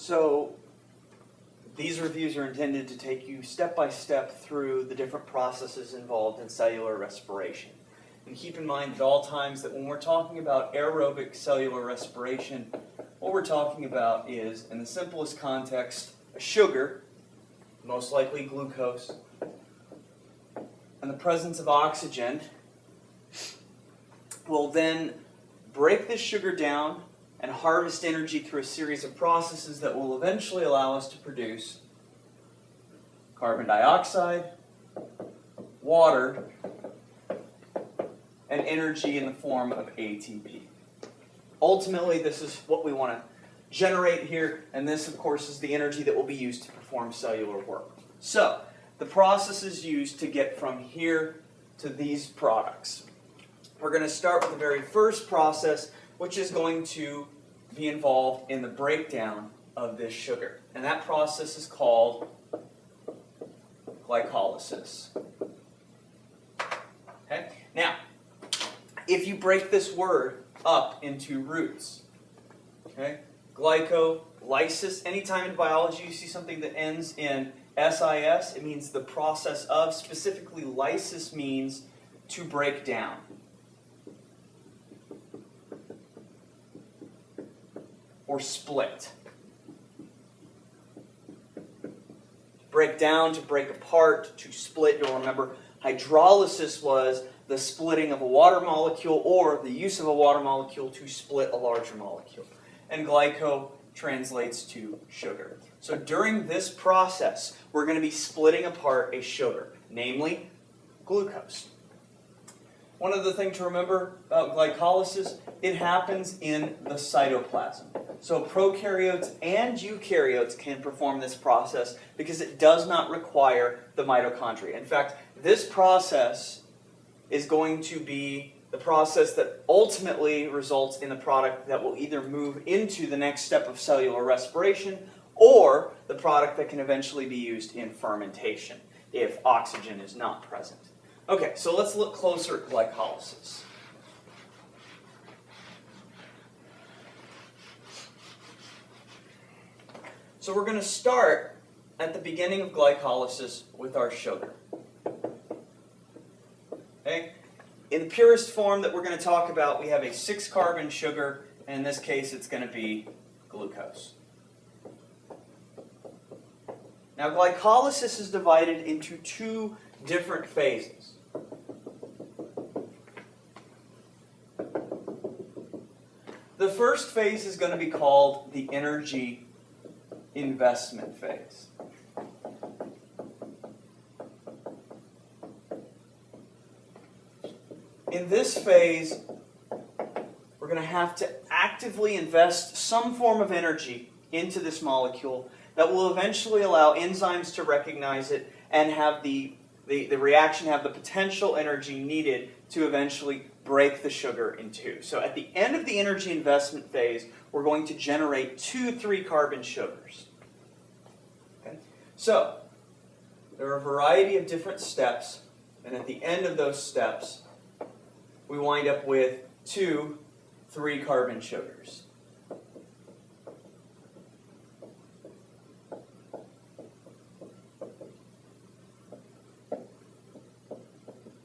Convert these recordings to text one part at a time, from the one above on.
So these reviews are intended to take you step by step through the different processes involved in cellular respiration. And keep in mind at all times that when we're talking about aerobic cellular respiration, what we're talking about is, in the simplest context, a sugar, most likely glucose, and the presence of oxygen will then break this sugar down and harvest energy through a series of processes that will eventually allow us to produce carbon dioxide, water, and energy in the form of ATP. Ultimately, this is what we want to generate here, and this, of course, is the energy that will be used to perform cellular work. So, the process is used to get from here to these products. We're going to start with the very first process, which is going to be involved in the breakdown of this sugar. And that process is called glycolysis. Okay? Now, if you break this word up into roots, okay? Glycolysis, anytime in biology you see something that ends in SIS, it means the process of. Specifically, lysis means to break down. Or split. Break down, to break apart, to split. You'll remember hydrolysis was the splitting of a water molecule or the use of a water molecule to split a larger molecule. And glyco translates to sugar. So during this process, we're going to be splitting apart a sugar, namely glucose. One other thing to remember about glycolysis, it happens in the cytoplasm. So prokaryotes and eukaryotes can perform this process because it does not require the mitochondria. In fact, this process is going to be the process that ultimately results in the product that will either move into the next step of cellular respiration or the product that can eventually be used in fermentation if oxygen is not present. Okay, so let's look closer at glycolysis. So we're going to start at the beginning of glycolysis with our sugar. Okay? In the purest form that we're going to talk about, we have a 6-carbon sugar, and in this case it's going to be glucose. Now glycolysis is divided into 2 different phases. The first phase is going to be called the energy investment phase. In this phase, we're going to have to actively invest some form of energy into this molecule that will eventually allow enzymes to recognize it and have the reaction have the potential energy needed to eventually break the sugar in 2. So at the end of the energy investment phase, we're going to generate 2 3-carbon sugars. Okay? So there are a variety of different steps, and at the end of those steps, we wind up with 2 3-carbon sugars.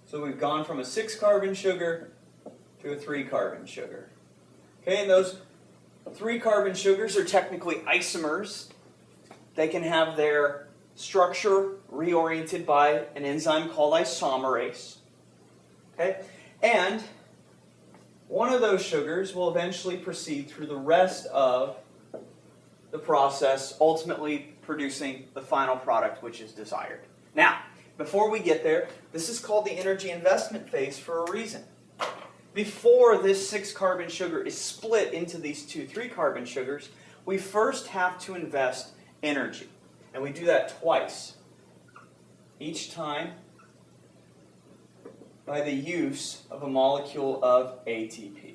So we've gone from a 6-carbon sugar to a 3-carbon sugar. Okay, and those 3-carbon sugars are technically isomers. They can have their structure reoriented by an enzyme called isomerase. Okay, and one of those sugars will eventually proceed through the rest of the process, ultimately producing the final product which is desired. Now, before we get there, this is called the energy investment phase for a reason. Before this 6-carbon sugar is split into these 2 3-carbon sugars, we first have to invest energy. And we do that twice. Each time by the use of a molecule of ATP.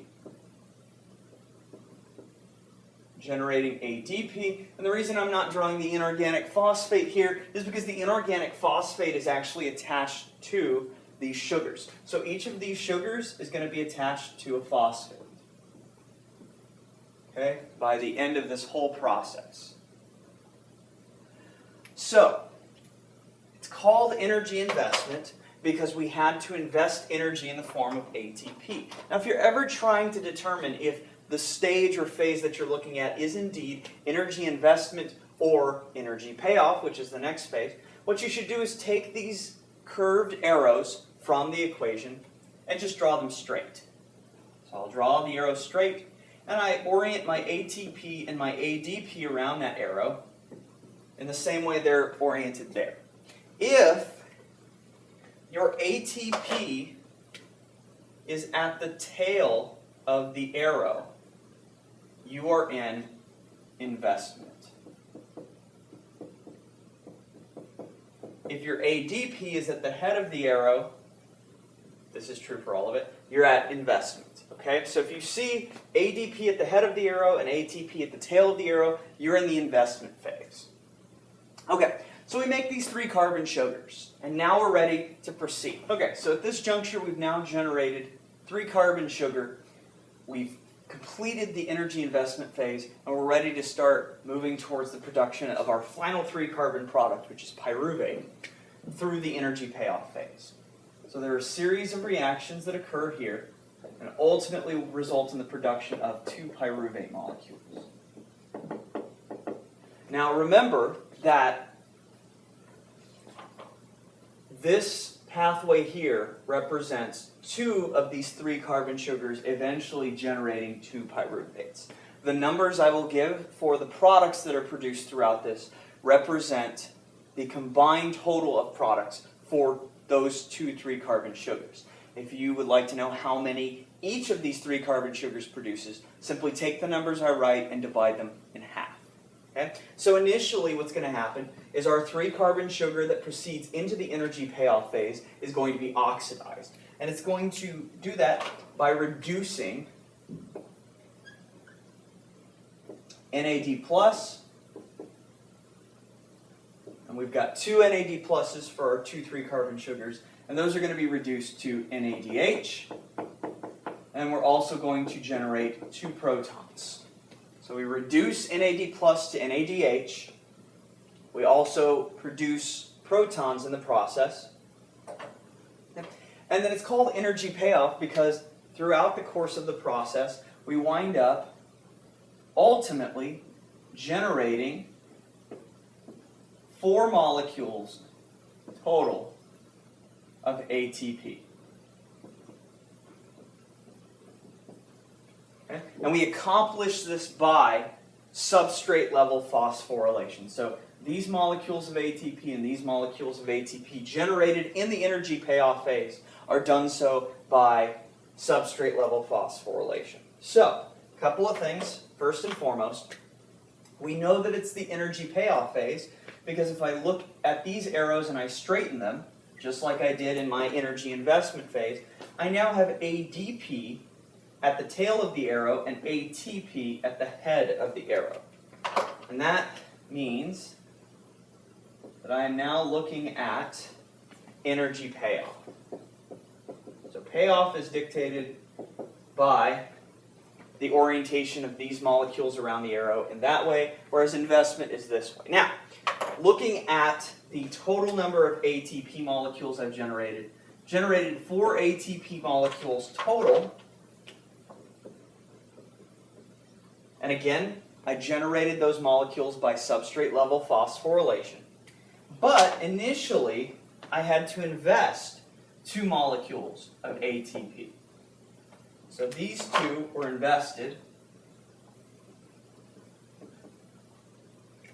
Generating ADP, and the reason I'm not drawing the inorganic phosphate here is because the inorganic phosphate is actually attached to these sugars. So each of these sugars is going to be attached to a phosphate. Okay? By the end of this whole process. So, it's called energy investment because we had to invest energy in the form of ATP. Now, if you're ever trying to determine if the stage or phase that you're looking at is indeed energy investment or energy payoff, which is the next phase, what you should do is take these curved arrows from the equation and just draw them straight. So I'll draw the arrow straight, and I orient my ATP and my ADP around that arrow in the same way they're oriented there. If your ATP is at the tail of the arrow, you are in investment. If your ADP is at the head of the arrow, this is true for all of it, you're at investment. Okay? So if you see ADP at the head of the arrow and ATP at the tail of the arrow, you're in the investment phase. Okay, so we make these 3 carbon sugars, and now we're ready to proceed. Okay, so at this juncture, we've now generated 3 carbon sugar. We've completed the energy investment phase, and we're ready to start moving towards the production of our final 3 carbon product, which is pyruvate, through the energy payoff phase. So there are a series of reactions that occur here, and ultimately result in the production of 2 pyruvate molecules. Now remember that this pathway here represents 2 of these 3 carbon sugars eventually generating 2 pyruvates. The numbers I will give for the products that are produced throughout this represent the combined total of products for those 2 3 carbon sugars. If you would like to know how many each of these 3 carbon sugars produces, simply take the numbers I write and divide them in half. Okay? So initially what's going to happen is our 3 carbon sugar that proceeds into the energy payoff phase is going to be oxidized. And it's going to do that by reducing NAD+, and we've got 2 NAD pluses for our 2 3 carbon sugars, and those are going to be reduced to NADH, and we're also going to generate 2 protons. So we reduce NAD plus to NADH. We also produce protons in the process. And then it's called energy payoff because throughout the course of the process, we wind up ultimately generating 4 molecules total of ATP. Okay? And we accomplish this by substrate level phosphorylation. So these molecules of ATP and these molecules of ATP generated in the energy payoff phase are done so by substrate level phosphorylation. So, a couple of things. First and foremost, we know that it's the energy payoff phase because if I look at these arrows and I straighten them, just like I did in my energy investment phase, I now have ADP at the tail of the arrow and ATP at the head of the arrow. And that means that I am now looking at energy payoff. So payoff is dictated by the orientation of these molecules around the arrow in that way, whereas investment is this way. Now, looking at the total number of ATP molecules I've generated 4 ATP molecules total. And again, I generated those molecules by substrate level phosphorylation. But initially, I had to invest 2 molecules of ATP. So these 2 were invested.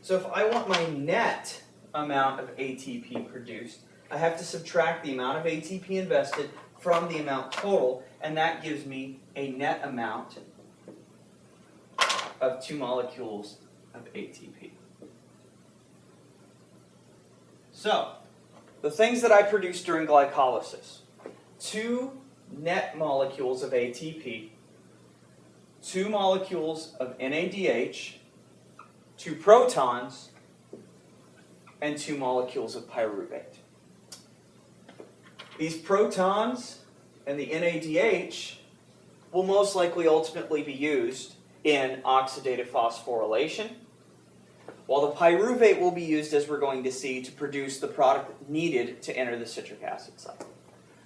So if I want my net amount of ATP produced, I have to subtract the amount of ATP invested from the amount total, and that gives me a net amount of 2 molecules of ATP. So, the things that I produce during glycolysis: 2 net molecules of ATP, 2 molecules of NADH, 2 protons, and 2 molecules of pyruvate. These protons and the NADH will most likely ultimately be used in oxidative phosphorylation, while the pyruvate will be used, as we're going to see, to produce the product needed to enter the citric acid cycle.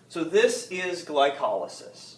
So this is glycolysis.